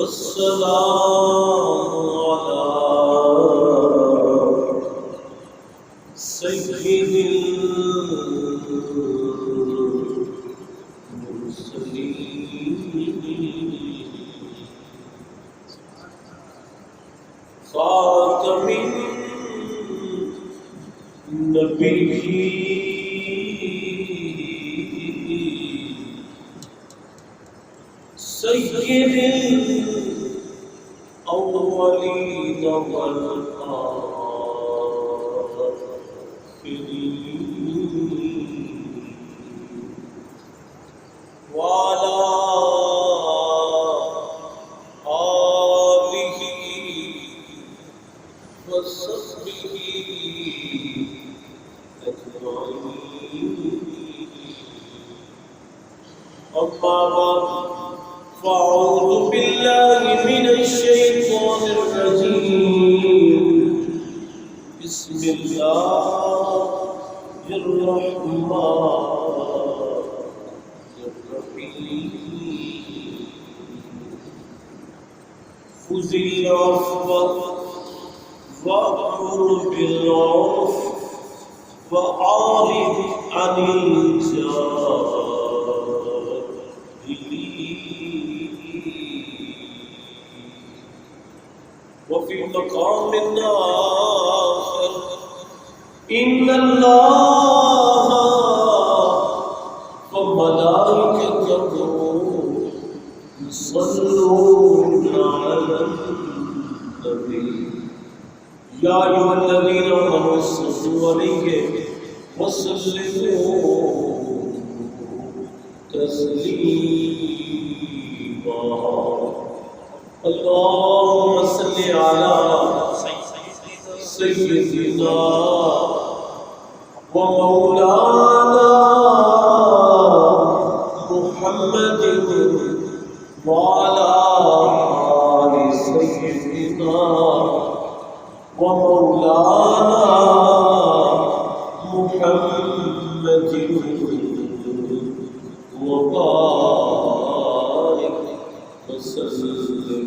والسلام على سيد المرسلين خاتم النبيين سيد الأولين والآخرين وعلى آله وصحبه أجمعين أما بعد فأعوذ بالله من الشيطان الرجيم بسم الله الرحمن الرحيم خذ العفو وأمر بالعرف وأعرض عن الجاهلين وفي مقام آخر إن الله وملائكته يصلون على النبي يا أيها الذين آمنوا صلوا عليه وسلموا تسليما اللهم صل على سيدنا ومولانا محمد وعلى آل سيدنا ومولانا محمد وبارك وسلم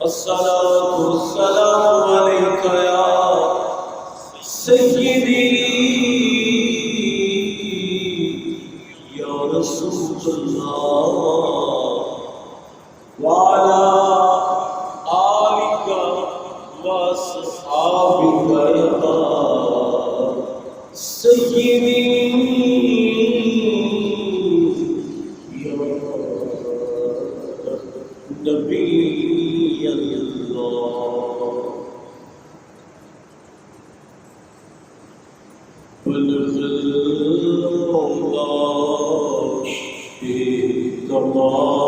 الصلاة والسلام عليك يا سيدي يا رسول الله وعلى آلك وأصحابك يا سيدي يا نبي الله بلغ الله بكماله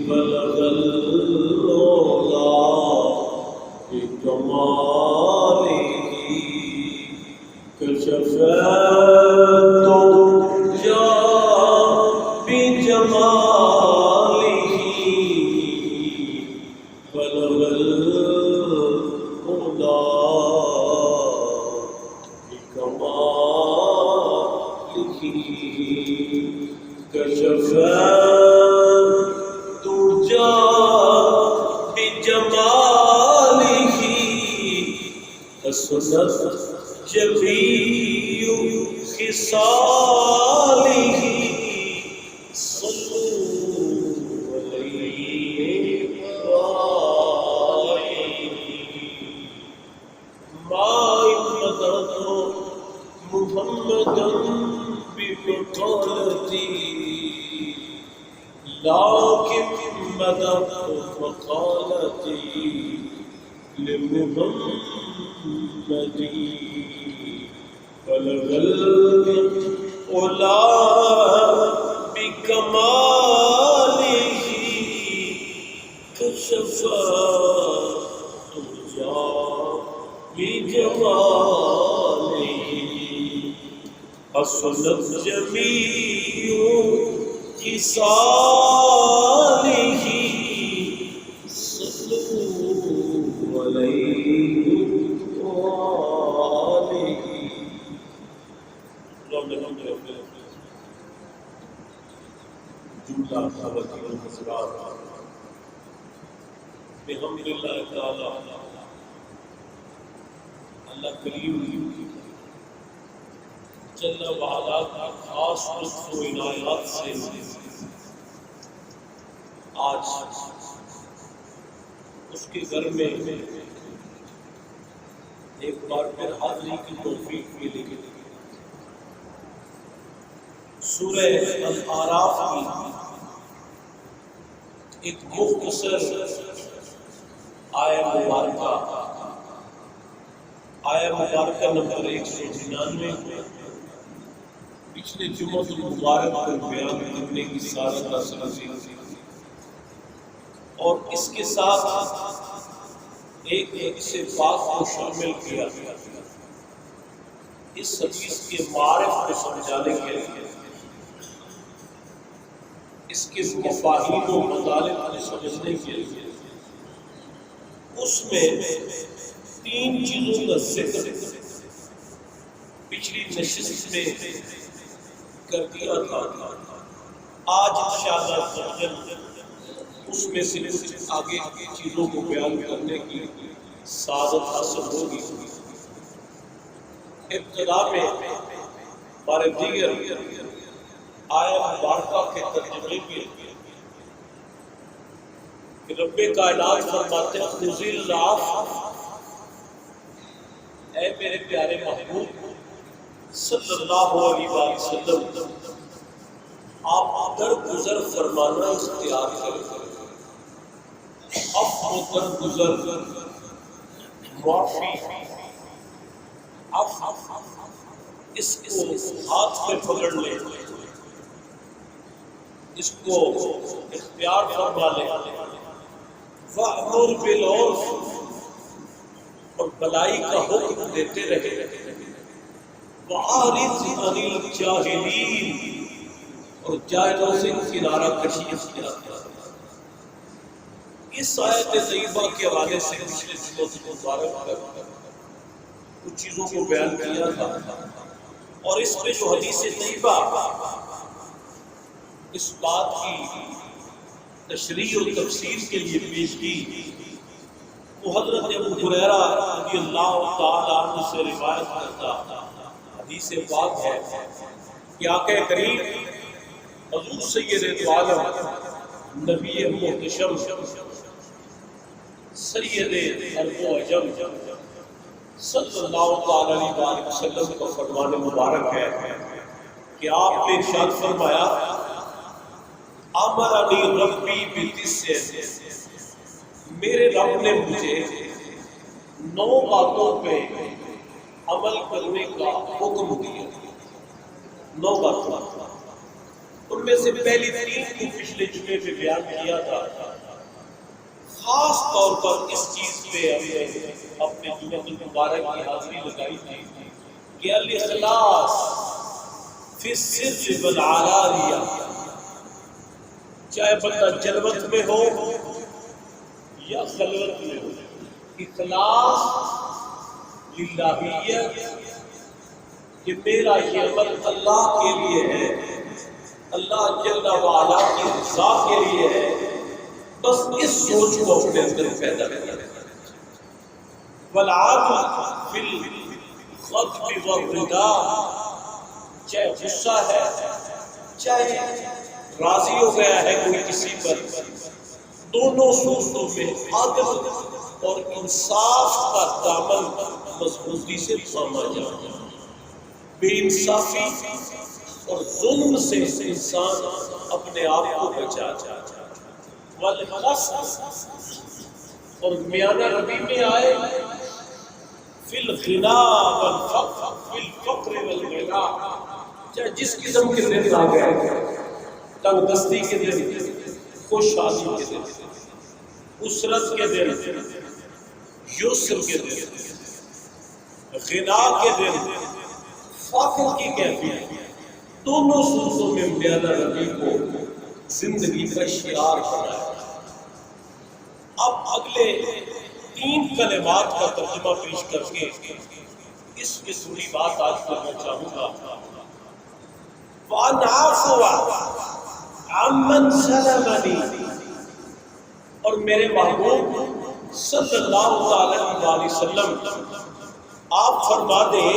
بلغ الله بكماله كشف الدجى بجماله بلغ الهدى بكماله كشف الدجى بجماله حسنت جميع خصاله صلوا عليه ما مدد محمدا بمقالتي لكن مدد مقالتي لمحمد بلغ العلا بكماله كشف الدجى بجماله حسنت جميع خصاله صلوا عليه وآله جملہ خواتین و حضرات، بحمد اللہ تعالی اللہ کریم جل وعلا کی خاص لطف و عنایات سے آج اس کے گھر میں ایک بار پھر حاضری کی توفیق ملی۔ سورہ الاعراف کی ایک مختصر آیہ مبارکہ نمبر 199 پچھلے جمعہ المبارک کو بیان کرنے کی سعادت حاصل ہوئی، اور اس کے ساتھ ایک حدیث پاک کو شامل کیا اس حدیث کے معارف کو سمجھانے کے لیے، اس کے مفاہیم و مطالب کو سمجھنے کے لیے۔ اس میں 3 چیزوں کا ذکر پچھلی نشست میں کر دیا تھا۔ آج انشاءاللہ اس میں سے کچھ آگے کی چیزوں کو بیان کرنے کی سعادت حاصل ہوگی۔ ابتدا میں ہمارے دیگر آیہ مبارکہ کے ترجمے کے رب کائنات فرماتے ہیں خذ العفو، اے میرے پیارے محبوب صلی اللہ علیہ وسلم، آپ درگزر فرمانا اختیار کریں۔ عفو درگزر، معافی، اس کو ہاتھ میں پکڑ لیں، اس کو اختیار فرما لیں۔ وَأْمُرْ بِالْعُرْفِ، اور بلائی کا حکم دیتے رہے۔ وَأَعْرِضْ عَنِ الْجَاهِلِينَ، اور جاہلوں سے کنارہ کشی اختیار کریں۔ اس آیت طیبہ کے حوالے سے پچھلے جمعہ مبارک پر کچھ چیزوں کو بیان کیا تھا، اور اس میں جو حدیث طیبہ اس بات کی تشریح و تفسیر کے لیے پیش کی، وہ حضرت ابو ہریرہ رضی اللہ تعالی عنہ سے روایت کرتا حدیث پاک ہے کہ آقا کریم حضور سید عالم نبی محتشم سید عرب و عجم صلی اللہ تعالی علیہ وسلم کا فرمان مبارک ہے کہ آپ نے ارشاد فرمایا، امرنی ربی بتسع، میرے رب نے مجھے 9 باتوں پہ عمل کرنے کا حکم دیا۔ 9 باتوں، ان میں سے پہلی 3 کو پچھلے جمعے پہ بیان کیا تھا۔ خاص طور پر اس چیز پہ ہم نے اپنے جمعہ المبارک کی حاضری لگائی تھی کہ الاخلاص فی السر والعلانیہ، چاہے بندہ جلوت میں ہو یا خلوت میں ہو، اخلاص للہیت، کہ میرا یہ عمل اللہ کے لیے ہے، اللہ جل وعلا کی رضا کے لیے ہے، بس اس سوچ کو اپنے اندر پیدا کرنا۔ والعدل فی الخطب والرضا، چاہے غصہ ہے چاہے راضی ہو گیا ہے کوئی کسی پر، دونوں صورتوں میں عدل اور انصاف کا دامن مضبوطی سے تھاما جائے۔ بے انصافی اور ظلم سے انسان اپنے آپ کو بچا جائے۔ والقصد، اور میانہ ربی میں آئے فی الغنا والفقر، فی الفقر والغنا، چاہے جس قسم کے دن آ گئے، تنگ دستی کے دن، خوشحالی کے دن، اسرت کے دن، یسر کے دن، غنا کے دن، فقر کی کیفیت، دونوں صورتوں میں میانہ ربی کو زندگی کا شعار بنایا۔ اب اگلے 3 کلمات کا ترجمہ پیش کر کے اس میں تھوڑی بات آج کرنا چاہوں گا۔ وَأَنْ عَفُوَ عمن ظلمنی، اور میرے محبوب صلی اللہ علیہ وسلم آپ فرما دیں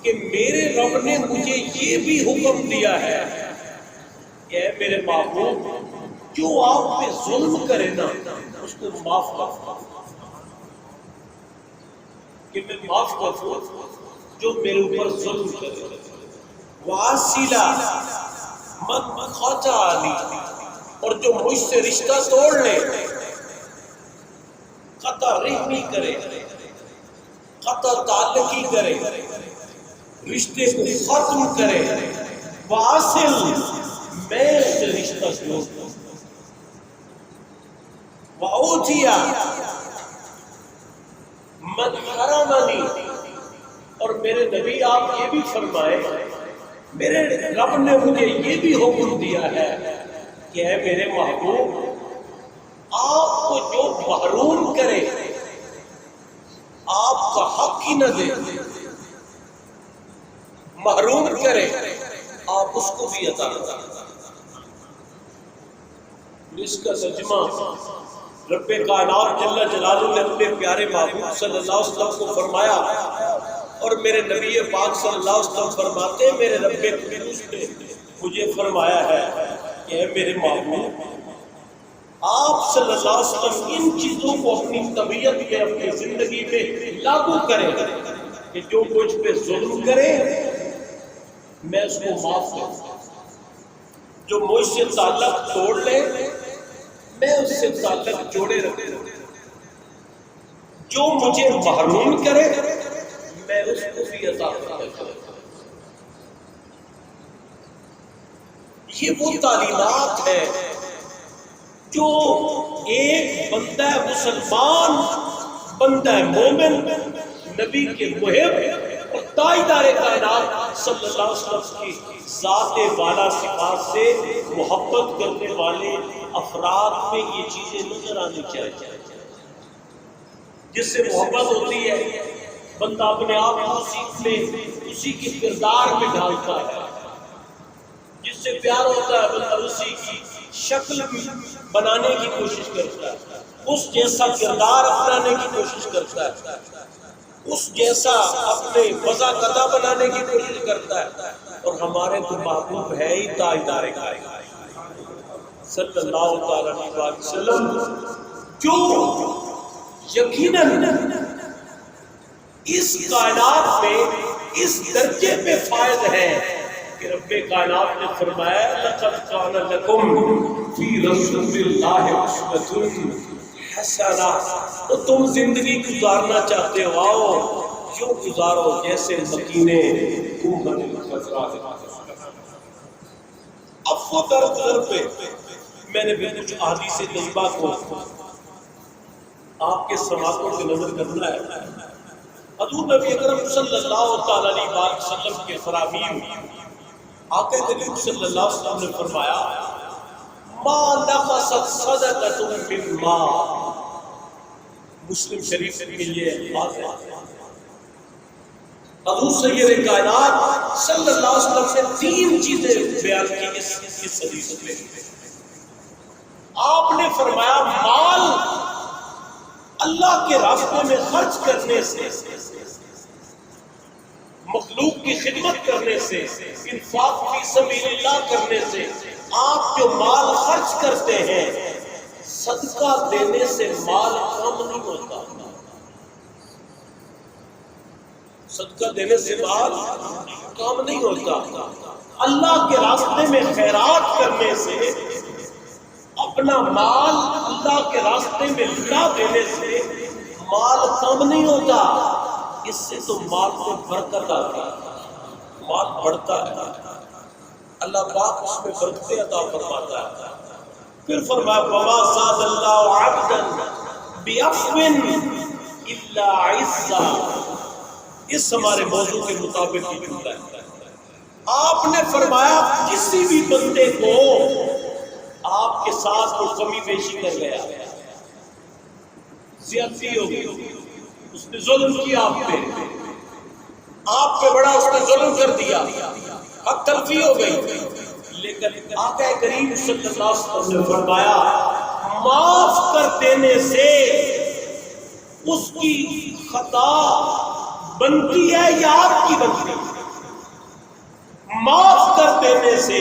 کہ میرے رب نے مجھے یہ بھی حکم دیا ہے کہ اے میرے محبوب جو آپ پہ ظلم کرے نا اس کو معاف کر، کہ میں معاف کر دوں جو میرے اوپر ظلم کرے۔ وَاسِلَ مَنْ قَطَعَنِي، اور جو مجھ سے رشتہ توڑ لے، قطع رحمی کرے، قطع تعلقی کرے، رشتے کو ختم کرے، واصل میں اس سے رشتہ جوڑ دوں۔ وَأُوتِيَ مَنْ حَرَمَنِي، اور میرے نبی آپ یہ بھی فرمائے، میرے رب نے مجھے یہ بھی حکم دیا ہے کہ اے میرے محبوب آپ کو جو محروم کرے، آپ کا حق ہی نہ دے، محروم کرے آپ اس کو بھی عطا کریں۔ اس کا ترجمہ رب کائنات جل جلالہ نے اپنے پیارے محبوب صلی اللہ علیہ وسلم کو فرمایا، اور میرے نبی پاک صلی اللہ علیہ وسلم فرماتے ہیں میرے رب قدوس نے مجھے فرمایا ہے کہ اے میرے محبوب آپ صلی اللہ علیہ وسلم ان چیزوں کو اپنی طبیعت میں، اپنی زندگی میں لاگو کریں کہ جو مجھ پہ ظلم کرے میں اس کو معاف کروں، جو مجھ سے تعلق توڑ لے میں اس سے تعلق جوڑے رکھوں، جو مجھے محروم کرے میں اس کو بھی عطا کروں۔ یہ وہ تعلیمات ہے جو ایک بندہ مسلمان، بندہ مومن، نبی کے محب اور تاجدار کائنات صلی اللہ علیہ وسلم کی ذات والا صفات سے محبت کرنے والے افراد میں یہ چیزیں نظر آنی چاہیے۔ جس سے محبت ہوتی ہے بندہ اپنے آپ کو اسی کے کردار میں ڈالتا ہے، جس سے پیار ہوتا ہے بندہ اسی کی شکل بنانے کی کوشش کرتا ہے، اس جیسا کردار اپنانے کی کوشش کرتا ہے، اس جیسا اپنے وضع قضا بنانے کی کوشش کرتا ہے۔ اور ہمارے تو محبوب ہے ہی تاجدار کائنات صلی اللہ علیہ وسلم، جو یقیناً اس کائنات میں اس درجے پہ فائز ہے کہ رب کائنات نے فرمایا لَقَدْ كَانَ لَكُمْ فِي رَسُولِ اللَّهِ أُسْوَةٌ حَسَنَةٌ، تو تم زندگی گزارنا چاہتے ہو آؤ یوں گزارو جیسے مکینے اب وہ در پہ میں نے بھی کچھ احادیث طیبہ کو آپ کے سماعتوں سے نظر کرنا ہے۔ حضور نبی اکرم صلی اللہ تعالی علیہ وسلم کے فرامین آقا کریم صلی اللہ علیہ وسلم نے فرمایا ما نقصت صدقۃ من مال، مسلم شریف میں یہ بات ہے۔ حضور سید کائنات صلی اللہ علیہ وسلم نے تین چیزیں بیان کی اس حدیث میں۔ آپ نے فرمایا مال اللہ کے راستے میں خرچ کرنے سے، مخلوق کی خدمت کرنے سے، انفاق فی سبیل اللہ کرنے سے، آپ جو مال خرچ کرتے ہیں صدقہ دینے سے مال کم نہیں ہوتا، صدقہ دینے سے مال کام نہیں ہوتا۔ اللہ کے راستے میں خیرات کرنے سے، اپنا مال اللہ کے راستے میں لٹا دینے سے مال کم نہیں ہوتا، اس سے تو مال میں برکت آتی ہے، مال بڑھتا ہے، اللہ پاک اس میں برکتیں عطا فرماتا ہے۔ پھر فرمایا وَمَا زَادَ اللَّهُ عَبْدًا بِعَفْوٍ إِلَّا عِزًّا، اس ہمارے موضوع کے مطابق ہی جملہ ہے۔ آپ نے فرمایا کسی بھی بندے کو آپ کے ساتھ کوئی کمی بیشی کر گیا، زیادتی ہو گئی، اس نے ظلم کیا آپ پہ بڑا اس نے ظلم کر دیا، حق تلفی ہو گئی، لیکن آقا کریم صلی اللہ علیہ وسلم نے فرمایا معاف کر دینے سے اس کی خطا بنتی ہے یا آپ کی بنتی ہے؟ معاف کر دینے سے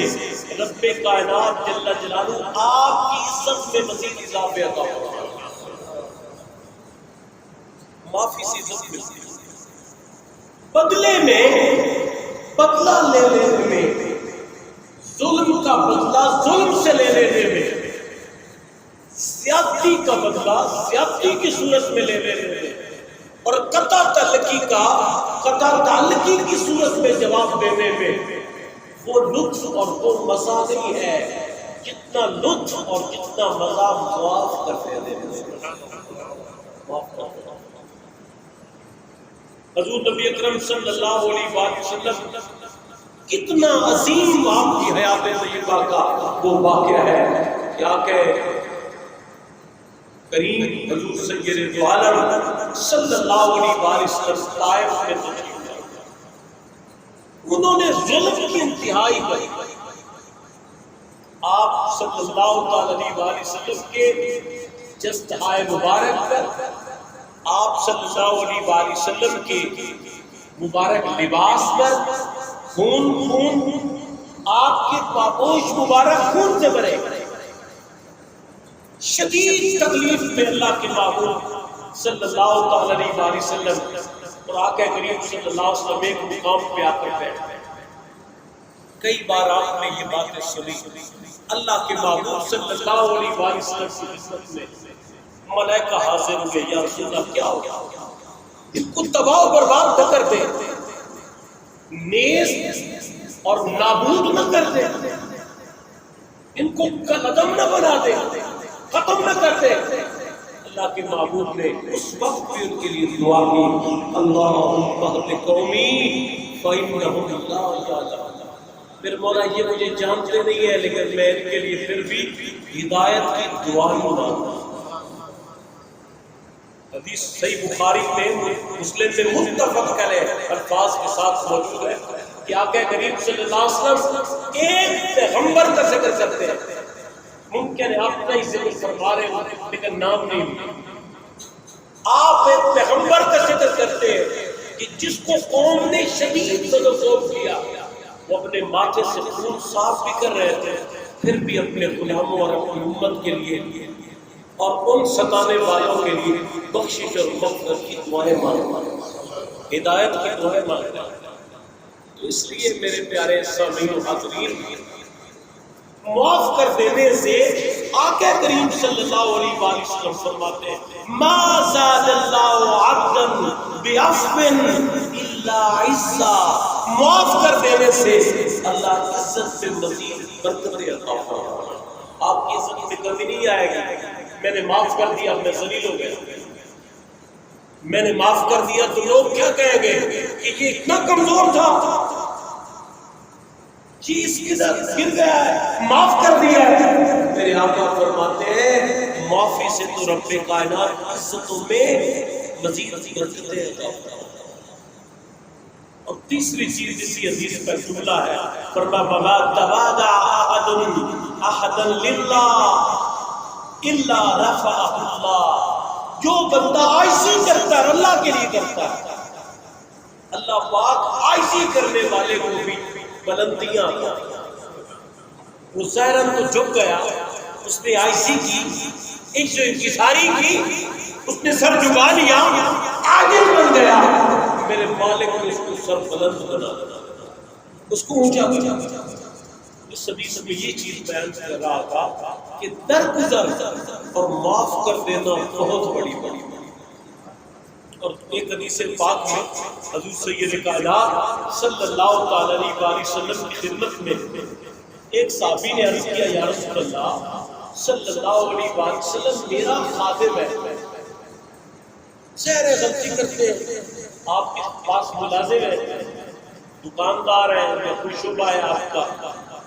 رب کائنات جل جلالہ آپ کی عزت میں مزید اضافے عطا ہوگا. معافی سے عزت ملتی ہے. بدلے میں بدلہ لے لینے میں، ظلم کا بدلہ ظلم سے لے لینے میں، زیادتی کا بدلہ زیادتی کی صورت میں لے لینے میں، اور قطع تعلقی کا قطع تعلقی کی صورت میں جواب دینے میں وہ لطف اور وہ مزہ نہیں ہے جتنا لطف اور جتنا مزہ معاف کر دینے میں. حضور نبی اکرم صلی اللہ علیہ وآلہ وسلم کتنا عظیم آپ کی حیات طیبہ کا وہ واقعہ ہے. کیا کہ کریم حضور سید دو عالم صلی اللہ علیہ وآلہ وسلم طائف میں تشریف لائے. انہوں نے ظلم کی انتہائی کی. آپ صلی اللہ علیہ وآلہ وسلم کے جستہائے مبارک پر، آپ صلی اللہ علیہ وآلہ وسلم کے مبارک لباس پر خون آپ کے پاپوش مبارک خون سے بھرے. شدید تکلیف میں اللہ کے محبوب صلی اللہ علیہ وآلہ وسلم اور آقا کریم صلی اللہ علیہ وسلم ایک مقام پہ آ کر بیٹھے. کئی بار آپ نے یہ باتیں سنی. اللہ کے محبوب صلی اللہ علیہ وآلہ وسلم کی خدمت میں ملائکہ حاضر ہوئے. یا رسول اللہ کیا ہو گیا؟ ان کو تباہ و برباد نہ کر دے، نیز اور نابود نہ کر دے، ان کو قلعم نہ بنا دے، ختم نہ کر دے. اللہ کے محبوب نے اس وقت بھی ان کے لیے دعا کی، اللہم اہد قومی فإنہم لا یعلمون. پھر مولا یہ مجھے جانتے نہیں ہے لیکن میں ان کے لیے پھر بھی ہدایت کی دعا مانگتا. حدیث صحیح بخاری میں مسلم میں متفق علیہ الفاظ کے ساتھ موجود ہے کہ آقا کریم صلی اللہ علیہ وسلم ایک پیغمبر کا ذکر کرتے ہیں. ممکن ہے آپ نہیں ذکر فرما رہے ہیں لیکن نام نہیں. آپ ایک پیغمبر کا ذکر کرتے ہیں کہ جس کو قوم نے شدید ظلم کیا، وہ اپنے ماتھے سے خون صاف بھی کر رہے تھے، پھر بھی اپنے غلاموں اور اپنی امت کے لیے اور ان ستانے والوں کے لیے بخشش اور مغفرت کی دعائیں مانگتے، ہدایت کی دعائیں مانگتے. تو اس لیے میرے پیارے سامعین و حاضرین، معاف کر دینے سے آقا کریم صلی اللہ علیہ وآلہ وسلم فرماتے ہیں ما زاد اللہ عبدا بعفو الا عزا. معاف کر دینے سے اللہ عزت سے مزید برکتیں عطا فرماتا ہے. آپ کی عزت میں کمی نہیں آئے گی. میں نے معاف کر دیا میں ذلیل ہو گیا، میں نے معاف کر دیا تو لوگ کیا کہیں گے کہ یہ اتنا کمزور تھا، چیز کدھر گر گیا ہے، معاف کر دیا ہے. میرے آقا فرماتے ہیں معافی سے تو رب کائنات عزتوں میں مزید برکتیں عطا فرماتا ہے. اور تیسری چیز اسی حدیث کا جملہ ہے، فرمایا فَمَا تَوَاضَعَ أَحَدٌ لِلَّهِ الا رفعہ اللہ. جو بندہ عاجزی کرتا ہے اللہ کے لیے کرتا ہے، اللہ پاک عاجزی کرنے والے کو بھی بلندیاں. وہ ظاہراً تو جھک گیا، اس نے عاجزی کی، ایک جو انکساری کی، اس نے سر جھکا لیا، آگے بن گیا. میرے مالک نے اس کو سر بلند بنا دیا، اس کو اونچا بنا. اس حدیث میں یہ چیز بیان کر رہا تھا کہ درگزر اور معاف کر دینا بہت بڑی بات. اور ایک حدیث پاک میں حضور سید کائنات صلی اللہ تعالی علیہ وسلم کی خدمت میں ایک صحابی نے عرض کیا، یا رسول اللہ صلی اللہ علیہ وسلم میرا خادم ہے، ظاہر غلطی کرتے ہیں، آپ کے پاس ملازم ہے، دکاندار ہے یا کوئی شعبہ ہے آپ کا،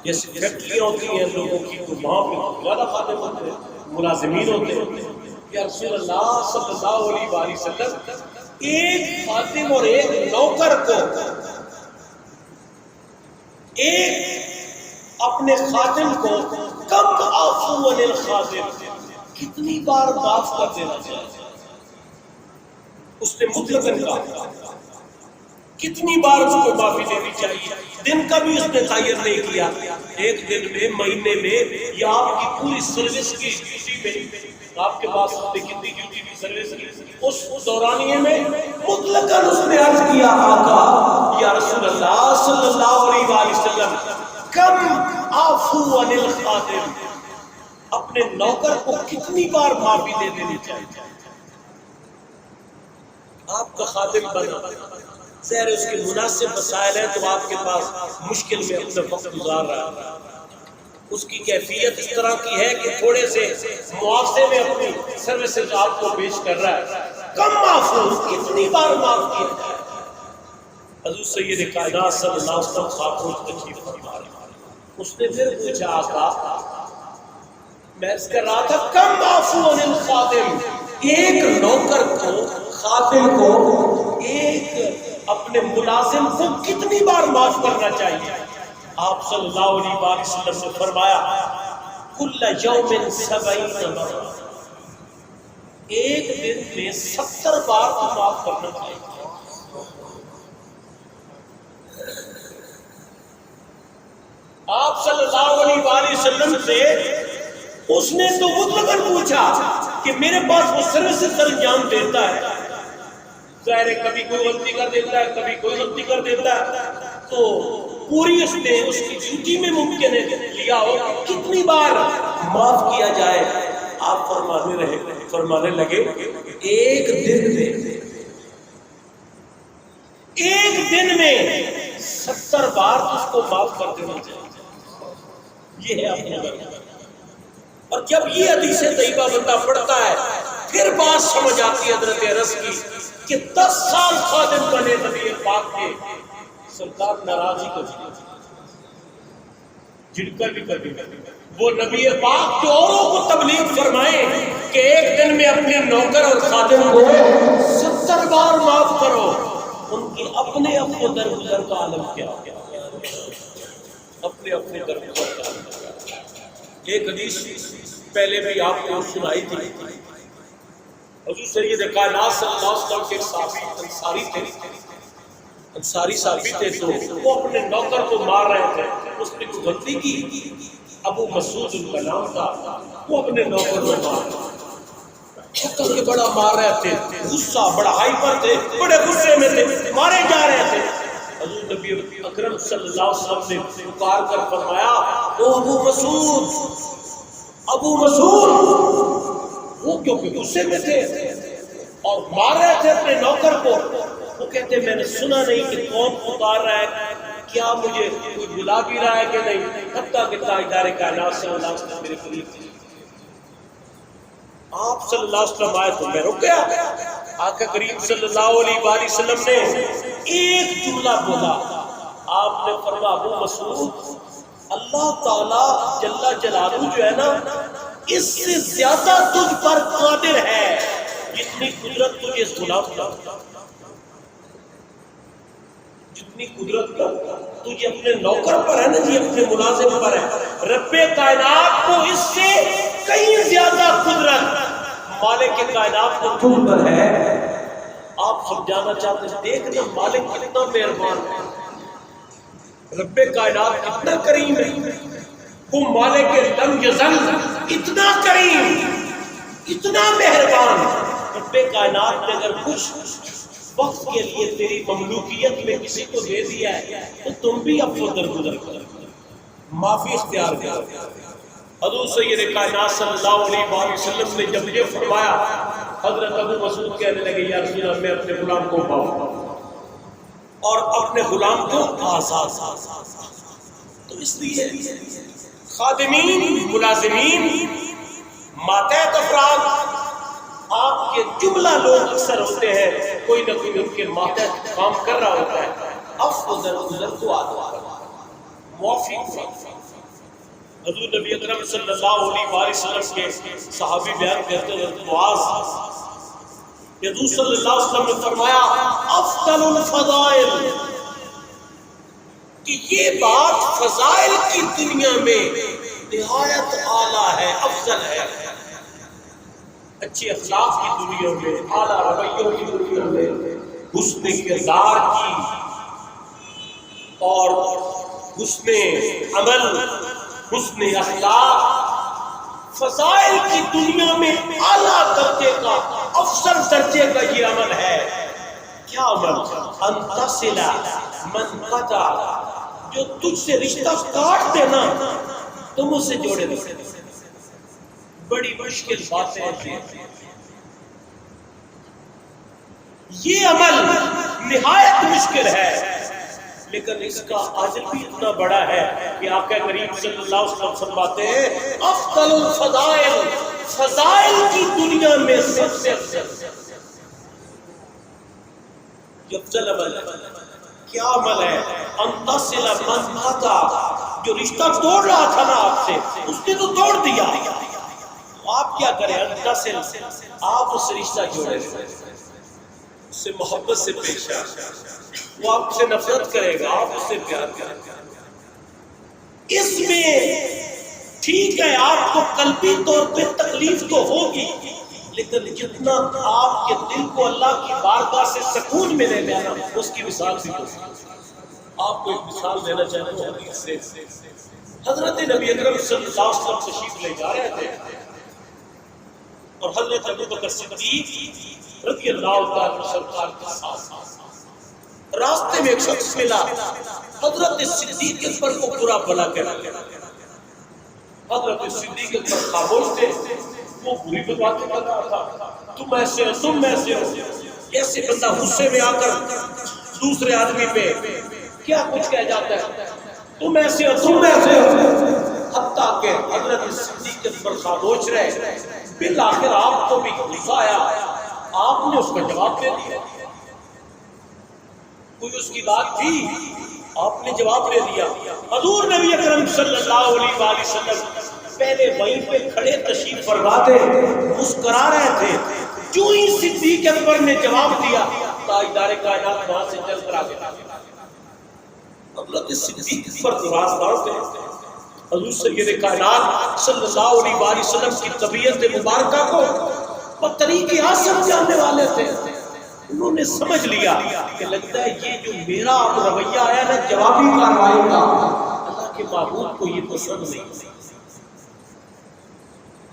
جیسے فیکٹریاں ہوتی ہیں لوگوں کی تو وہاں پہ زیادہ خادم ہوتے ہیں، ملازمین ہوتے ہیں. یا رسول اللہ صلی اللہ علیہ وآلہ وسلم ایک خادم اور ایک نوکر کو ایک اپنے خادم کو کم عفو عن الخادم، کتنی بار معاف کر دینا چاہیے؟ اس نے مطلقاً کہا کتنی بار اس کو معافی دینی چاہیے؟ دن کا بھی اس نے تعین نہیں کیا، ایک دن میں، مہینے میں، یا آپ کی پوری سروس کی ڈیوٹی میں، آپ کے پاس کتنی ڈیوٹی کی سروس کی، اس دورانیے میں مطلقاً اس نے عرض کیا آقا یا رسول اللہ صلی اللہ علیہ وآلہ وسلم کم عفو عن الخادم، اپنے نوکر کو کتنی بار معافی دے دینی چاہیے؟ آپ کا خادم بنا، ظاہر اس کے مناسب وسائل ہیں تو آپ کے پاس مشکل میں اپنا وقت گزار رہا ہے، اس کی کیفیت اس طرح کی ہے کہ تھوڑے سے معاوضے میں اپنی سروسز آپ کو پیش کر رہا ہے، کم معفو، کتنی بار معاف کیا جائے؟ حضور سید کائنات صلی اللہ علیہ وسلم خاتون تشریف فرما رہے، اس نے پھر پوچھا آقا میں اس کر رہا تھا کم عفو عن الخادم، ایک نوکر کو، خادم کو، ایک اپنے ملازم کو کتنی بار معاف کرنا چاہیے؟ آپ صلی اللہ علیہ وآلہ وسلم نے فرمایا کل یوم 70 مرہ، ایک دن میں 70 بار کو معاف کرنا چاہیے۔ آپ صلی اللہ علیہ وآلہ وسلم سے اس نے تو مطلقاً پوچھا کہ میرے پاس وہ سروسز انجام دیتا ہے، ظاہر ہے کبھی کوئی غلطی کر دیتا ہے، کبھی کوئی غلطی کر دیتا ہے، تو پوری اس نے اس کی ڈیوٹی میں ممکن ہے لیا ہو کتنی بار معاف کیا جائے؟ آپ فرمانے لگے ایک دن میں 70 بار اس کو معاف کر دینا چاہیے، یہ ہے اپنا گھر۔ اور جب یہ حدیث طیبہ بندہ پڑھتا ہے پھر بات سمجھ آتی ہے حضرت انس کی کہ 10 سال خادم بنے نبی پاک کے، سرکار ناراضی کو جن کر بھی وہ نبی پاک جو اوروں کو تبلیغ فرمائیں کہ ایک دن میں اپنے نوکر اور خادم کو 70 بار معاف کرو، ان کی اپنے درگزر کا عالم کیا، اپنے درگزر کا عالم کیا۔ ایک حدیث پہلے بھی آپ کو سنائی تھی، حضور سید کائنات صلی اللہ علیہ وسلم کے صحابی انصاری صحابی تھے، تو وہ اپنے نوکر کو مار رہے تھے، اس نے کوئی غلطی کی، ابو مسعود ان کا نام تھا، وہ اپنے نوکر کو مار کے بڑا مار رہے تھے، غصہ، بڑا ہائپر تھے، بڑے غصے میں تھے، مارے جا رہے تھے۔ حضور نبی اکرم صلی اللہ علیہ وسلم نے پکار کر فرمایا او ابو مسعود، وہ کیونکہ غصے میں تھے اور مار رہے تھے اپنے نوکر کو، وہ کہتے میں نے سنا نہیں کہ کون پکار رہا ہے، کیا مجھے کوئی بلا بھی رہا ہے کہ نہیں، حتیٰ کہ تاجدار کائنات صلی اللہ علیہ وسلم میرے قریب تھے۔ آپ صلی اللہ علیہ وسلم آئے تو میں رک گیا، آقا کریم صلی اللہ علیہ وآلہ وسلم نے ایک جملہ بولا، آپ نے فرمایا ابو مسعود، اللہ تعالیٰ جل جلالہ جو ہے نا اس سے زیادہ تجھ پر قادر ہے جتنی قدرت تجھے اس غلام پر، جتنی قدرت تجھے اپنے نوکر پر ہے نا جی، اپنے ملازم پر ہے، رب کائنات کو اس سے کہیں زیادہ قدرت مالک کائنات کو تجھ پر ہے۔ آپ سمجھانا چاہتے ہیں دیکھنا مالک کتنا مہربان ہے، رب کائنات کتنا کریم ہے، وہ مالک لم یزل اتنا کریم، اتنا مہربان۔ رب کائنات نے اگر کچھ وقت کے لیے تیری مملوکیت میں کسی کو دے دیا ہے تو تم بھی اب کو درگزر کرو، معافی اختیار کرو۔ حضور سید کائنات صلی اللہ علیہ وآلہ وسلم نے جب یہ فرمایا، حضرت ابو مسعود کہنے لگے یا رسول اللہ میں اپنے غلام کو پاؤں اور اپنے غلام کو آزاد۔ تو اس لیے خادمین، ملازمین، ماتحت افراد، آپ کے جملہ لوگ اکثر ہوتے ہیں کوئی نہ کوئی ان کے ماتحت کام کر رہا ہوتا ہے، عفو درگزر کو آتا معافی کو۔ حضور نبی اکرم صلی اللہ علیہ وآلہ وسلم کے صحابی بیان کرتے ہیں معاذ، حضور صلی اللہ علیہ وسلم نے فرمایا افضل الفضائل، کہ یہ بات فضائل کی دنیا میں نہایت اعلیٰ ہے، افضل ہے، اچھے اخلاق کی دنیا میں، اعلیٰ رویوں کی دنیا میں، حسن کردار کی اور حسن عمل، حسن اخلاق، فضائل کی دنیا میں اعلیٰ درجے کا، افضل درجے کا یہ عمل ہے۔ کیا عمل؟ ان تصل من قطع، جو تجھ سے رشتہ کاٹ دینا تم اسے جوڑے دو۔ بڑی مشکل باتیں ہیں یہ عمل، نہایت مشکل ہے، لیکن اس کا اجر بھی اتنا بڑا ہے کہ آقا کریم صلی اللہ علیہ وسلم فرماتے ہیں افضل الفضائل، فضائل کی دنیا میں سب سے افضل یہ افضل عمل ہے۔ کیا عمل ہے؟ ان تصل من قطع، جو رشتہ توڑ رہا تھا نا آپ سے، اس نے تو توڑ دیا، آپ کیا کریں؟ ان تصل، آپ اس رشتہ جوڑے، اس سے محبت سے پیش آئے، وہ آپ سے نفرت کرے گا، آپ اس سے پیار کریں گے۔ اس میں ٹھیک ہے آپ کو قلبی طور پہ تکلیف تو ہوگی، لیکن جتنا آپ کے دل کو اللہ کی بارگاہ سے سکون ملے گا نا، اس کی مثال بھی ہوگی۔ آپ کو ایک مثال دینا چاہتا ہوں حدیث سے۔ حضرت نبی اکرم صلی اللہ علیہ وسلم تشریف لے جا رہے تھے اور حضرت ابوبکر صدیق رضی اللہ تعالیٰ عنہ سرکار کے ساتھ راستے میں ایک شخص ملا، حضرت صدیق اکبر کو برا بھلا کہا۔ حضرت صدیق اکبر خاموش تھے، وہ بری باتیں کر رہا تھا، تم ایسے ہو، تم ایسے ہو۔ ایسے بندہ غصے میں آ کر دوسرے آدمی پہ کیا کچھ کہہ جاتا ہے، تم ایسے ہو، تم ایسے ہو، حتیٰ کہ حضرت صدیق اکبر خاموش رہے۔ بالآخر آپ کو بھی غصہ آیا، آپ نے اس کا جواب دے دیا، کوئی اس کی بات تھی، آپ نے جواب دے دیا۔ حضور نبی اکرم صلی اللہ علیہ وآلہ وسلم پہلے وہیں پہ کھڑے تشریف فرما تھے، مسکرا رہے تھے، جو ہی صدیق اکبر نے جواب دیا تاجدار کائنات وہاں سے چل کر آ گیا۔ حضرت صدیق اکبر تو رازدار تھے، حضور سید کائنات صلی اللہ علیہ وآلہ وسلم کی طبیعت مبارکہ کو بطریق اعظم جاننے والے تھے۔ انہوں نے سمجھ لیا کہ لگتا ہے یہ جو میرا رویہ آیا نا جوابی کارروائی کا، اللہ کے معبود کو یہ پسند نہیں،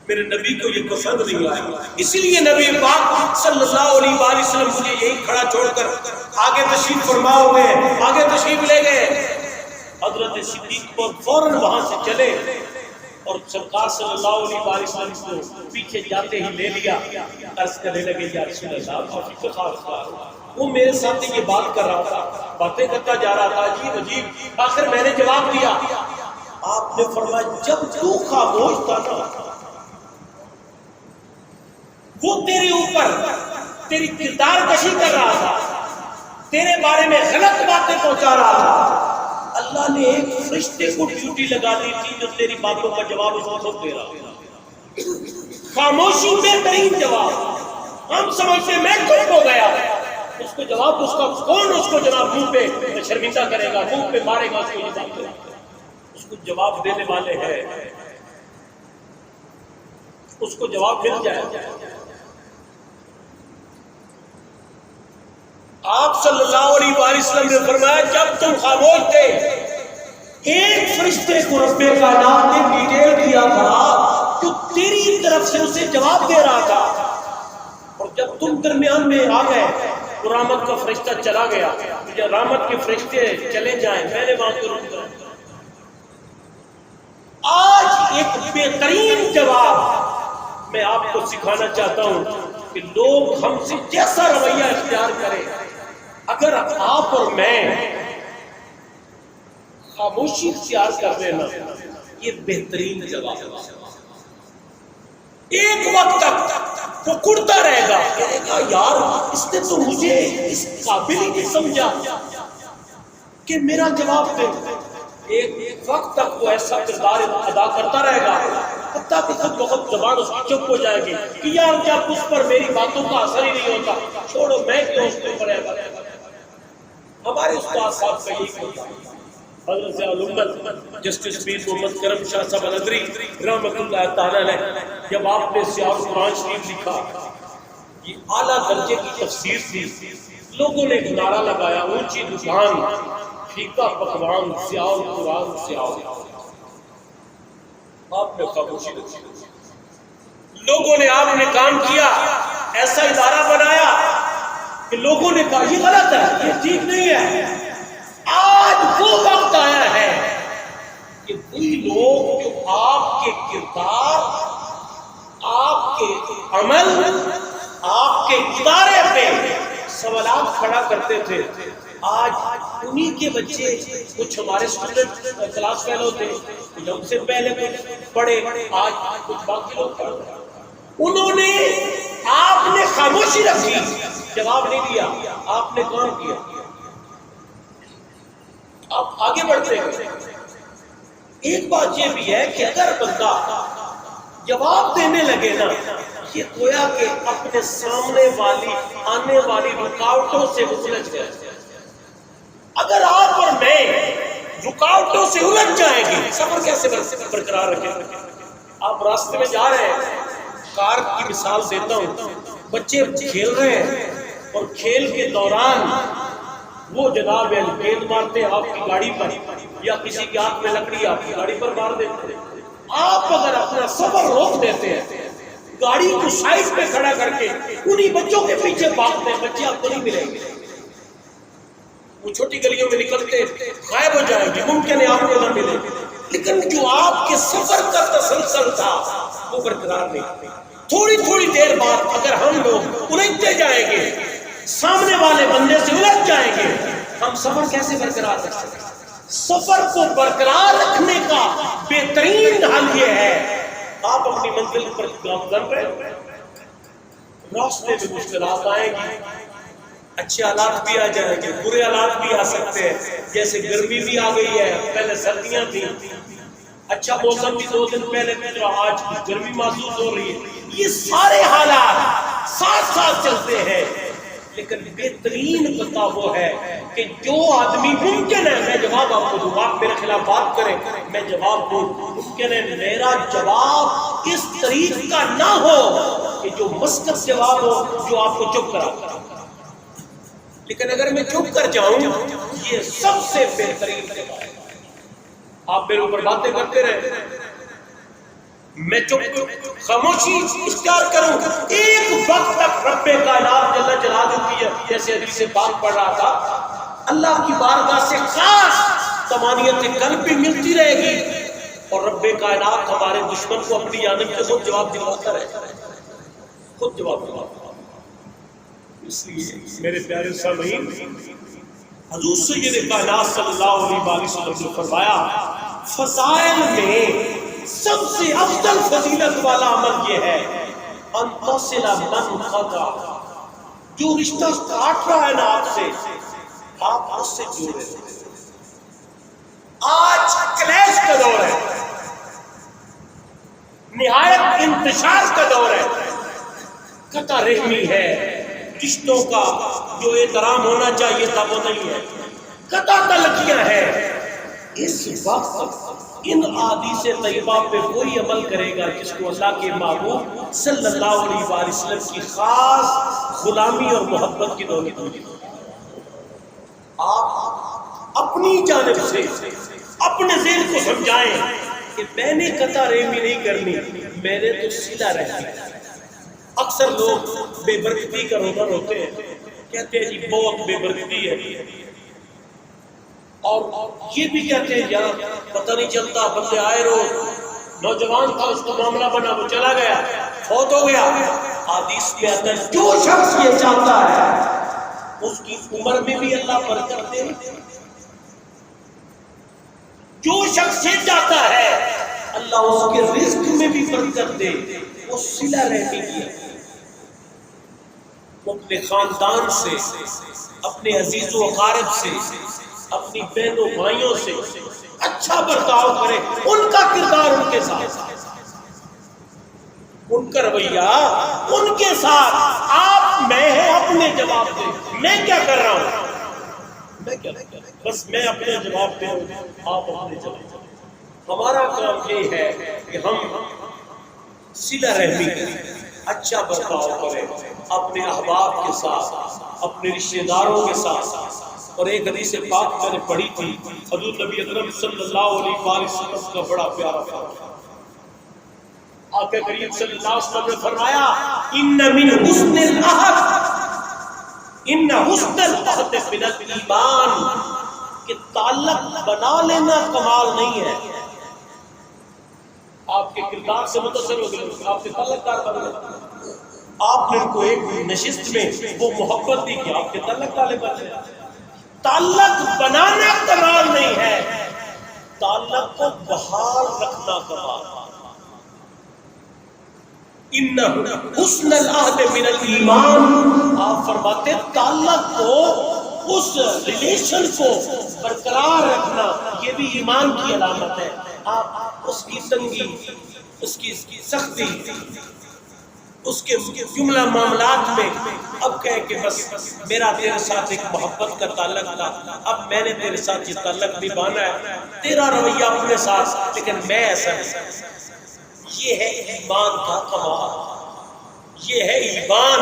میرے نبی کو یہ پسند نہیں آیا، اسی لیے نبی پاک صلی اللہ علیہ وآلہ وسلم مجھے یہی کھڑا چھوڑ کر آگے تشریف فرما ہوئے، آگے تشریف لے گئے۔ حضرت صدیق کو فوراً وہاں سے چلے اور سرکار صلی اللہ علیہ وآلہ وسلم کو پیچھے جاتے ہی لے لیا، عرض کرنے لگے یا رسول اللہ، وہ میرے ساتھ یہ بات کر رہا تھا، باتیں کرتا جا رہا تھا، عجیب عجیب، آخر میں نے جواب دیا۔ آپ نے فرمایا جب تو خاموش تھا نا، وہ تیرے اوپر تیری کردار کشی کر رہا تھا، تیرے بارے میں غلط باتیں پہنچا رہا تھا، اللہ نے ایک فرشتے کو ڈیوٹی لگا دی تھی جو تیری باتوں کا جواب اس کو خود دے رہا تھا۔ خاموشی بہترین جواب، ہم سمجھتے میں چپ ہو گیا، اس کو جواب، اس کا کون اس کو جناب منہ پہ شرمندہ کرے گا، منہ پہ مارے گا، اس کو یہ بات کرے گا، اس کو جواب دینے والے ہیں، اس کو جواب مل جائے۔ آپ صلی اللہ علیہ وآلہ وسلم نے فرمایا جب تم خاموش تھے ایک فرشتے کو رب کائنات نے ڈیٹیل دیا تھا جو تیری طرف سے اسے جواب دے رہا تھا، اور جب تم درمیان میں آ گئے تو رحمت کا فرشتہ چلا گیا، جب رحمت کے فرشتے چلے جائیں میں نے وہاں کو رک کر آج ایک بہترین جواب میں آپ کو سکھانا چاہتا ہوں کہ لوگ ہم سے جیسا رویہ اختیار کریں، اگر آپ اور میں خاموشی اختیار کر دینا یہ بہترین جواب ہے۔ ایک وقت تک وہ کڑتا رہے گا، کہے گا یار اس نے تو مجھے اس قابل ہی نہیں سمجھا کہ میرا جواب دے۔ ایک وقت تک وہ ایسا کردار ادا کرتا رہے گا حتیٰ کہ خود بخود زبان اس کی چپ ہو جائے گی کہ یار جب اس پر میری باتوں کا اثر ہی نہیں ہوتا، چھوڑو میں کیوں اس کے اوپر ہے۔ ہمارے استاد صاحب کا یہی ہوتا ہے، حضرت علامت جسٹس پیر محمد کرم شاہ صاحب الندری رحمۃ اللہ تعالی علیہ، جب آپ نے سیاہ قرآن شریف لکھا، یہ اعلیٰ درجے کی تفسیر تھی، لوگوں نے ایک نعرہ لگایا، اونچی دکان پھیکا پکوان سیاہ قرآن سیاہ، آپ نے خاموشی رکھی، لوگوں نے، آپ نے کام کیا، ایسا ادارہ بنایا کہ لوگوں نے کہا یہ غلط ہے، یہ ٹھیک نہیں ہے۔ آج وہ وقت آیا ہے کہ وہی لوگ جو آپ کے کردار، آپ کے عمل، آپ کے ادارے پہ سوالات کھڑا کرتے تھے، آج انہی کے بچے، کچھ ہمارے اسٹوڈنٹ کلاس فیلو تھے، ہم سے پہلے کچھ پڑھے، آج کچھ باقی لوگ پڑھے، انہوں نے، آپ نے خاموشی رکھی، جواب نہیں دیا، آپ نے کام کیا، آپ آگے بڑھتے ہیں۔ ایک بات یہ بھی ہے کہ اگر بندہ جواب دینے لگے نا، یہ گویا کہ اپنے سامنے والی آنے والی رکاوٹوں سے الجھ گئے۔ اگر آپ اور میں رکاوٹوں سے الجھ جائیں گے، سفر کیسے برقرار رکھیں؟ آپ راستے میں جا رہے ہیں، کار کی مثال دیتا ہوں، بچے کھیل رہے ہیں اور کھیل کے دوران وہ جناب گیند مارتے ہیں آپ کی گاڑی پر، یا کسی کی ہاتھ میں لکڑی آپ کی گاڑی پر مار دیتے ہیں۔ آپ اگر اپنا سفر روک دیتے ہیں، گاڑی کو سائڈ پہ کھڑا کر کے انہی بچوں کے پیچھے بھاگتے ہیں، بچے آپ کو نہیں ملیں گے، وہ چھوٹی گلیوں میں نکلتے غائب ہو جائیں گے، ممکن ہے آپ کو نہ ملے، لیکن جو آپ کے سفر کا تسلسل تھا وہ برقرار نہیں۔ تھوڑی تھوڑی دیر بعد اگر ہم لوگ الجھتے جائیں گے، سامنے والے بندے سے الجھ جائیں گے، ہم سفر کیسے برقرار رکھ سکتے ہیں؟ سفر کو برقرار رکھنے کا بہترین حل یہ ہے، آپ اپنی منزل پر کام کر رہے ہیں، راستے میں مشکلات آئیں گی، اچھے حالات بھی آ جائیں گے، برے حالات بھی آ سکتے ہیں، جیسے گرمی بھی آ گئی ہے، پہلے سردیاں تھیں، اچھا موسم بھی 2 دن پہلے تھا، آج گرمی محسوس ہو رہی ہے، یہ سارے حالات ساتھ ساتھ چلتے ہیں، لیکن بہترین پتہ وہ ہے کہ جو آدمی، ممکن ہے میں جواب آپ کو دوں، آپ میرے خلاف بات کریں، میں جواب دوں، ممکن ہے میرا جواب اس طریق کا نہ ہو کہ جو مسکت جواب ہو، جو آپ کو چپ کرا، لیکن اگر میں چپ کر جاؤں، یہ سب سے بہترین جواب ہے۔ آپ میرے اوپر باتیں کرتے رہے، میں چپ خاموشی اختیار کروں، ایک وقت تک رب کائنات جل جلالہ کی، جیسے حدیث پاک پڑھ رہا تھا، اللہ کی بارگاہ سے خاص طمانینت قلب بھی ملتی رہے گی، اور رب کائنات ہمارے دشمن کو اپنی جانب سے خود جواب دلواتا رہے، خود جواب دلواتا۔ اس لیے میرے پیارے سامعین، حضور سید کائنات صلی اللہ علیہ وسلم نے فرمایا، فضائل میں سب سے افضل فضیلت والا عمل یہ ہے، ان تصل من قطع، جو رشتہ کاٹ رہا ہے نا آپ سے، آپ اس سے جوڑے۔ آج کلیش کا دور ہے، نہایت انتشار کا دور ہے، قطع رحمی ہے، رشتوں کا جو احترام ہونا چاہیے تھا وہ نہیں ہے، قطع تلقیاں ہے۔ اس وقت ان احادیث طیبہ پہ وہی عمل کرے گا جس کو اللہ کے محبوب صلی اللہ علیہ وآلہ وسلم کی خاص غلامی اور محبت کی دولت ہوگی۔ آپ اپنی جانب سے اپنے ذہن کو سمجھائیں کہ میں نے قطع رحمی نہیں کرنی، میں نے تو صلہ رحمی۔ اکثر لوگ بے برکتی کا رونا روتے ہیں، کہتے ہیں جی بہت بے برکتی ہے، اور یہ بھی کہتے ہیں یار پتہ نہیں چلتا، بندے آئے روز، نوجوان تھا اس کو معاملہ بنا، وہ چلا گیا، فوت ہو گیا۔ حدیث میں آتا ہے جو شخص یہ چاہتا ہے اس کی عمر میں بھی اللہ برکت دے، جو شخص یہ چاہتا ہے اللہ اس کے رزق میں بھی برکت دے، وہ صلہ رحمی کیا، وہ اپنے خاندان سے، اپنے عزیز و اقارب سے، اپنی بہنوں بھائیوں سے اچھا برتاؤ کرے، ان کا کردار ان کے ساتھ، ان کا رویہ ان کے ساتھ، آپ میں ہیں اپنے جواب دیں، میں کیا کر رہا ہوں، میں کیا بس میں اپنے جواب پہ ہوں، آپ اپنے جواب۔ ہمارا کام یہ ہے کہ ہم صلہ رحمی کریں، اچھا برتاؤ کریں اپنے احباب کے ساتھ، اپنے رشتہ داروں کے ساتھ۔ اور ایک حدیث پاک میں نے پڑھی تھی، حضور نبی اکرم صلی اللہ علیہ وآلہ وسلم کا بڑا پیارا فرمان۔ آقا کریم صلی اللہ علیہ وسلم نے فرمایا ان من حسن العہد، ان حسن العہد من الایمان، کہ تعلق بنا لینا کمال نہیں ہے۔ آپ کے کردار سے متاثر ہو گئے، آپ کے تعلق دار بن گئے، آپ نے ان کو ایک نشست میں وہ محبت دی کہ آپ کے تعلق والے بن گئے۔ تعلق بنانا کمال نہیں ہے، تعلق کو بحال رکھنا کمال۔ ان حسن العہد من الایمان، آپ فرماتے تعلق کو، اس ریلیشن کو برقرار رکھنا یہ بھی ایمان کی علامت ہے۔ آپ اس کی تنگی، اس کی سختی، اس کے جملہ معاملات میں اب کہے کہ بس میرا تیرے ساتھ ایک محبت کا تعلق تھا، اب میں نے تیرے ساتھ یہ تعلق نبھانا ہے، تیرا رویہ اپنے ساتھ لیکن میں ایسا نہیں۔ یہ ہے ایمان کا کمال، یہ ہے ایمان۔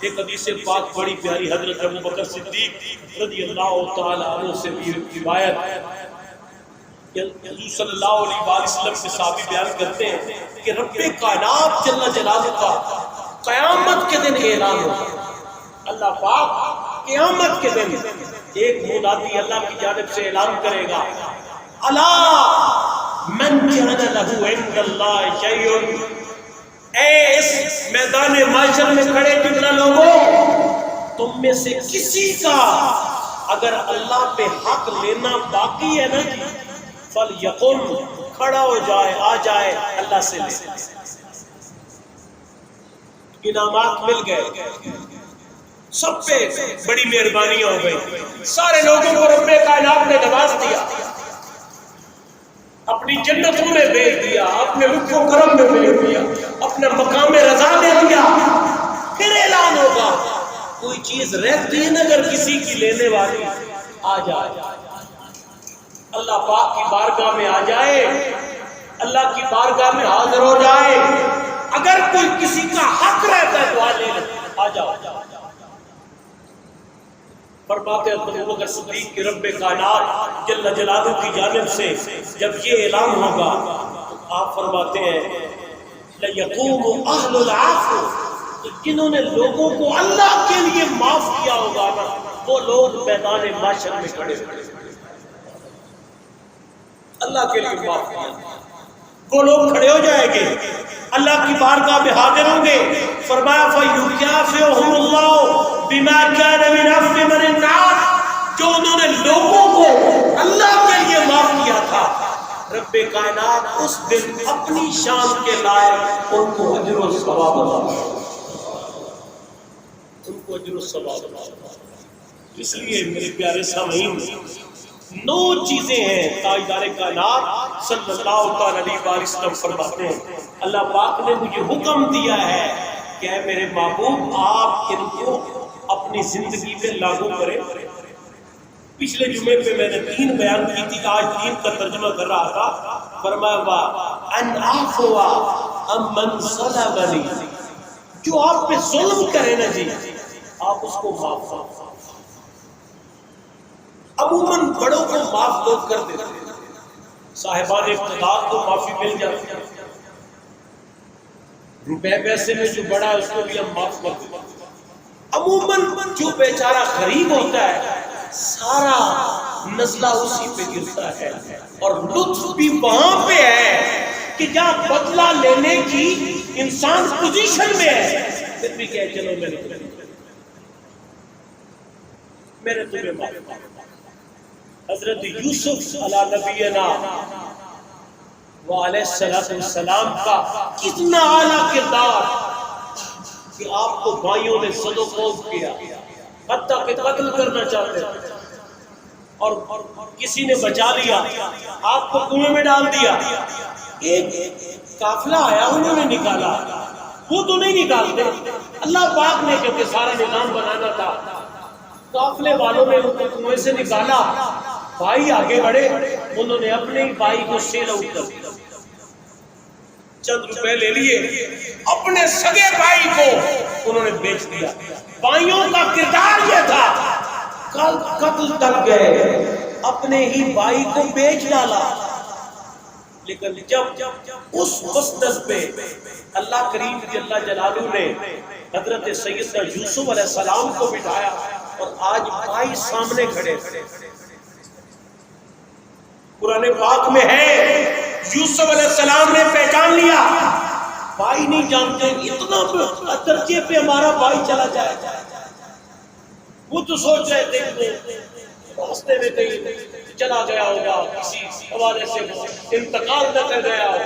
ایک حدیث پاک بڑی پیاری حضرت ابو بکر صدیق رضی اللہ تعالی عنہ سے بھی روایت، حضور صلی اللہ علیہ وآلہ وسلم کے صحابی بیان کرتے ہیں کہ رب کائنات جل جلالہ کا قیامت کے دن اعلان ہوگا۔ اللہ پاک قیامت کے دن ایک منادی اللہ کی جانب سے اعلان کرے گا، الا من كان له عند اللہ شیء، اے اس میدان محشر میں کھڑے کتنا لوگوں، تم میں سے کسی کا اگر اللہ پہ حق لینا باقی ہے نا جی، فَلْيَقُمْ، کھڑا ہو جائے، آ جائے اللہ سے لے۔ انعامات مل گئے، سب پہ بڑی مہربانی ہو گئی، سارے لوگوں کو رب کائنات نے نواز دیا، اپنی جنتوں میں بھیج دیا، اپنے لطف و کرم میں بھیج دیا، اپنا مقام رضا دے دیا۔ پھر اعلان ہوگا کوئی چیز رہتی ہے نا اگر کسی کی لینے والی، آ جائے، اللہ پاک کی بارگاہ میں آ جائے، اللہ کی بارگاہ میں حاضر ہو جائے، اگر کوئی کسی کا حق رہتا ہے تو آ لے، آ جاؤ۔ فرماتے ہیں ابو بکر صدیق کہ رب کائنات جل جلالہ کی جانب سے جب یہ اعلان ہوگا تو آپ فرماتے ہیں لَيَقُومُ أَهْلُ الْعَفْوِ، جنہوں نے لوگوں کو اللہ کے لیے معاف کیا ہوگا نا، وہ لوگ میدان محشر میں کھڑے ہوئے، اللہ کے لیے معاف کیا، وہ لوگ کھڑے ہو جائیں گے، اللہ کی بارگاہ میں حاضر ہوں گے۔ فرمایا فَيُكَافِئُهُمُ اللَّهُ بِمَا كَانَ مِنْ عَفْوِ مَنِ النَّاسِ، جو انہوں نے لوگوں کو اللہ کے لیے معاف کیا تھا، رب کائنات اس دن اپنی شان کے لائق ان کو اجر و ثواب عطا ان کو اجر و ثواب عطا۔ اس لیے میرے پیارے سامعین، 9 چیزیں ہیں تاجدار کائنات صلی اللہ علیہ وآلہ وسلم فرماتے ہیں اللہ پاک نے مجھے حکم دیا ہے کہ اے میرے محبوب آپ ان کو اپنی زندگی میں لاگو کریں۔ پچھلے جمعے پہ میں نے 3 بیان کی تھی، آج 3 کا ترجمہ کر رہا تھا۔ فرمایا ان عفو عمن ظلمنی، جو آپ پہ ظلم کرے نا جی آپ اس کو معاف کریں۔ عموماً بڑوں کو معاف لوگ کر دیتے ہیں، صاحبان اقتدار کو معافی مل جاتی ہے، روپے پیسے میں جو بڑا ہے اس کو بھی ہم معاف کر دیتے ہیں۔ عموماً جو بیچارہ غریب ہوتا ہے سارا نزلہ اسی پہ گرتا ہے، اور لطف بھی وہاں پہ ہے کہ جہاں بدلہ لینے کی انسان پوزیشن میں ہے، پھر بھی کہے چلو میں نے تمہیں معاف کیا۔ حضرت یوسف علیہ نبینا وعلیہ السلام کا کتنا اعلیٰ کردار کہ آپ کو بھائیوں نے صد و خوف کیا، حتیٰ کہ قتل کرنا چاہتے تھے، اور کسی نے بچا لیا، آپ کو کنویں میں ڈال دیا۔ ایک قافلہ آیا انہوں نے نکالا، وہ تو نہیں نکالتے، اللہ پاک نے کیونکہ سارا نظام بنانا تھا، قافلے والوں نے ان کو کنویں سے نکالا، بھائی آگے بڑھے، انہوں نے اپنے ہی بھائی کو سیل آؤٹ کر دیا، چند روپے لے لیے، اپنے سگے بھائی کو انہوں نے بیچ دیا۔ بھائیوں کا کردار یہ تھا، قتل تک گئے، اپنے ہی بھائی کو بیچ ڈالا۔ لیکن جب اس مسند پہ اللہ کریم جل جلالہ نے حضرت سیدنا یوسف علیہ السلام کو بٹھایا اور آج بھائی سامنے کھڑے، قرآن پاک میں ہے یوسف علیہ السلام نے پہچان لیا، بھائی نہیں جانتے اتنا درجے پہ ہمارا بھائی چلا جائے۔ وہ تو سوچ رہے تھے راستے میں کہیں چلا گیا ہوگا، کسی حوالے سے انتقال نہ کر گیا ہو،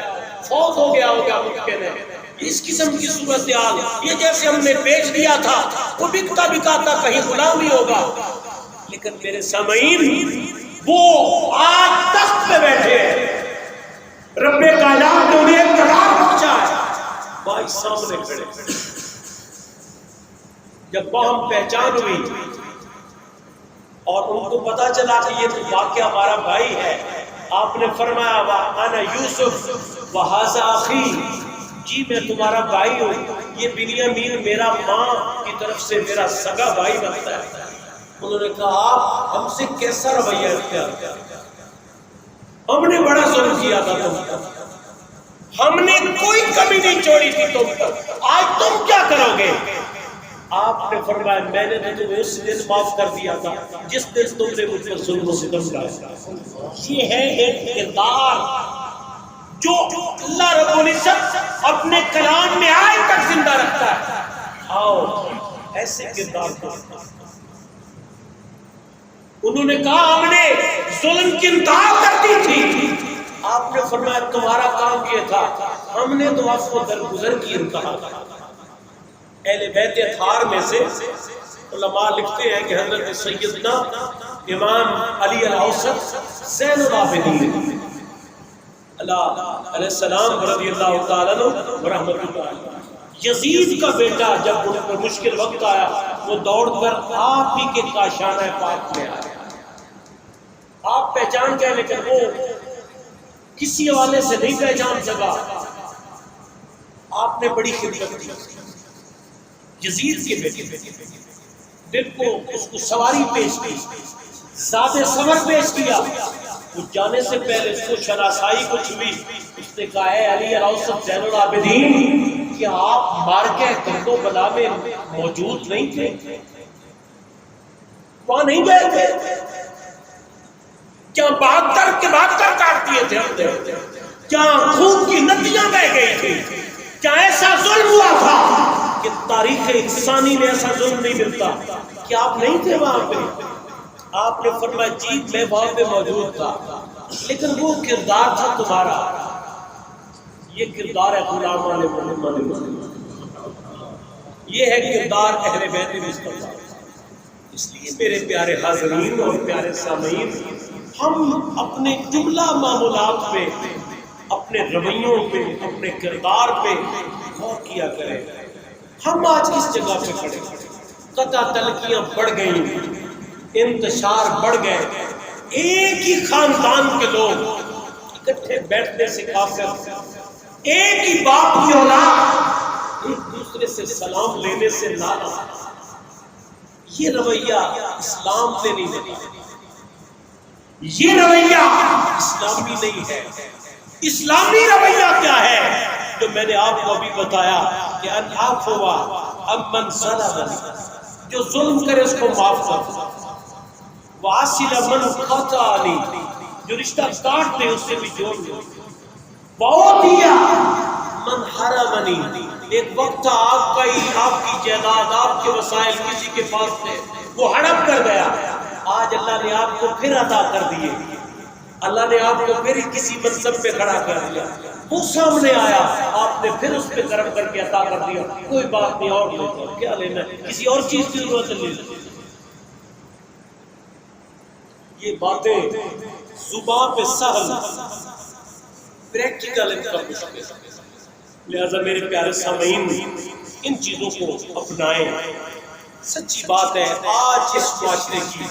فوت ہو گیا ہوگا ممکن ہے، اس قسم کی صورتحال، یہ جیسے ہم نے بیچ دیا تھا، وہ بکتا بکاتا کہیں غلام ہی ہوگا۔ لیکن میرے سامعین، وہ آج تخت پہ بیٹھے ہیں، رب کائنات نے انہیں اقتدار بخشا ہے، بھائی سامنے کھڑے۔ جب باہم پہچان ہوئی اور ان کو پتا چلا کہ یہ تو واقعہ ہمارا بھائی ہے، آپ نے فرمایا وَأَنَا يُوسُف وَهَذَا أَخِي، جی میں تمہارا بھائی ہوں، یہ بنیامین میرا ماں کی طرف سے میرا سگا بھائی بنتا ہے۔ انہوں نے کہا آپ ہم سے کیسا رویہ اختیار کیا، ہم نے بڑا ظلم کیا تھا تم پر، ہم نے کوئی کمی نہیں چھوڑی تھی تم پر، آج تم کیا کرو گے؟ آپ نے فرمایا میں نے تو تمہیں اس دن معاف کر دیا تھا جس دن تم نے مجھ پر ظلم و ستم ڈالا۔ یہ ہے ایک کردار جو اللہ رب العزت اپنے کلام میں آج تک زندہ رکھتا ہے۔ آؤ ایسے کردار کو، انہوں نے کہا ہم نے ظلم کی انتہا کر دی تھی، آپ نے فرمایا تمہارا کام یہ تھا، ہم نے تو آپ کو درگزر کی انتہا۔ اہل بیت اطہار میں سے علماء لکھتے ہیں کہ حضرت سیدنا امام علی الاوسط زین العابدین علیہ السلام رضی اللہ تعالیٰ عنہ ورحمۃ اللہ، یزید کا بیٹا جب ان پر مشکل وقت آیا وہ دوڑ کر آپ ہی کے کاشانہ پاک میں آیا۔ آپ پہچان گئے لیکن وہ کسی حوالے سے نہیں پہچان سکا، آپ نے بڑی خدمت کی یزید کے بیٹے، دل کو اس کو سواری پیش کی، زاد سور پیش کیا، وہ جانے سے پہلے اس کو شناسائی کو چھوئی، اس نے کہا اے علی الاوسط زین العابدین کیا آپ مارکہ گرد و بلا میں موجود نہیں تھے؟ وہاں نہیں گئے تھے؟ کیا 72 کے 72 کاٹ دیے تھے ہم نے؟ کیا خون کی ندیاں بہ گئی تھی؟ کیا ایسا ظلم ہوا تھا کہ تاریخ انسانی میں ایسا ظلم نہیں ملتا؟ کیا آپ نہیں تھے وہاں پہ؟ آپ نے فرمایا جی میں وہاں پہ موجود تھا، لیکن وہ کردار تھا تمہارا، یہ کردار ہے غلامان محمد، یہ ہے کردار اہل بیت مصطفیٰ۔ اس لیے میرے پیارے حاضرین اور پیارے سامعین، ہم اپنے جملہ معمولات پہ، اپنے رویوں پہ، اپنے کردار پہ غور کیا کریں۔ ہم آج کس جگہ پہ کھڑے، قطع تلقیاں بڑھ گئی، انتشار بڑھ گئے، ایک ہی خاندان کے لوگ اکٹھے بیٹھنے سے کافر، ایک ہی باپ کی اولاد ایک دوسرے سے سلام لینے سے ناراض۔ یہ رویہ اسلام سے نہیں بنا، یہ رویہ اسلامی نہیں ہے۔ اسلامی رویہ کیا ہے جو میں نے آپ کو ابھی بتایا کہ ان عفو عمن ظلم، جو ظلم کرے اس کو معاف کر، واصل من قطعنی، جو رشتہ کاٹ دے اس سے بھی جوڑ دو، وعطیہ من حرمنی، ایک وقت تھا آپ کی جائیداد، آپ کے وسائل کسی کے پاس تھے، وہ ہڑپ کر گیا، آج اللہ نے آپ کو پھر عطا کر دیے، اللہ نے آپ کو پھر کسی منصب پہ کھڑا کر دیا، وہ سامنے آیا، آپ نے پھر اس پہ کرم کر کے عطا کر دیا، کوئی بات نہیں اور لیتا، کیا لینا ہے، کسی اور چیز کی ضرورت نہیں۔ یہ باتیں زبان پہ سہل، پریکٹیکل ان کا مشکل، لہذا میرے پیارے سامعین ان چیزوں کو اپنائیں۔ سچی بات ہے آج اس معاشرے کی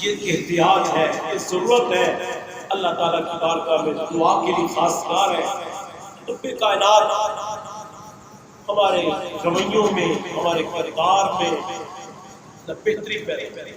یہ احتیاج ہے، یہ ضرورت ہے۔ اللہ تعالیٰ کی بارگاہ میں دعا کے لیے خواستگار ہے، رب کائنات ہمارے رویوں میں، ہمارے کردار میں بہتری پیدا کرے۔